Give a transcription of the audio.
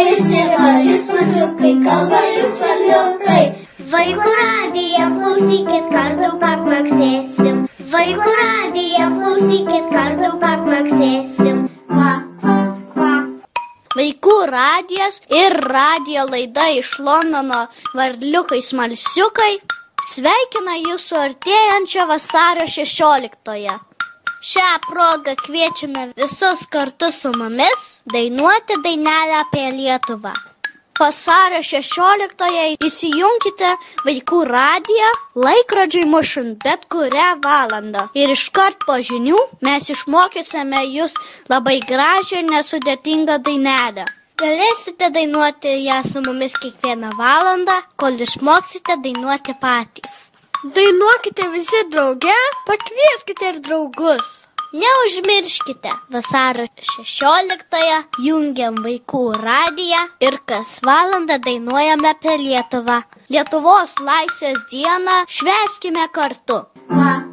visi maži smaziukai, kalba jūs varliukai. Vaikų radiją klausykit, kartu paklaksėsim. Vaikų radiją klausykit, kartu paklaksėsim. Va, va, va. Vaikų radijas ir radijo laida iš Londono Varliukai smalsiukai sveikina jūsų artėjančią vasario 16-ąją. Šią progą kviečiame visus kartu su mumis dainuoti dainelę apie Lietuvą. Vasario 16-ąją įsijunkite Vaikų radiją laikrodžiui mušant bet kurią valandą. Ir iškart po žinių mes išmokysime jūs labai gražią ir nesudėtingą dainelę. Galėsite dainuoti ją su mumis kiekvieną valandą, kol išmoksite dainuoti patys. Dainuokite visi drauge, pakvieskite ir draugus. Neužmirškite, vasario 16-ąją jungiam Vaikų radiją ir kas valandą dainuojame apie Lietuvą. Lietuvos laisvės dieną švęskime kartu. Va.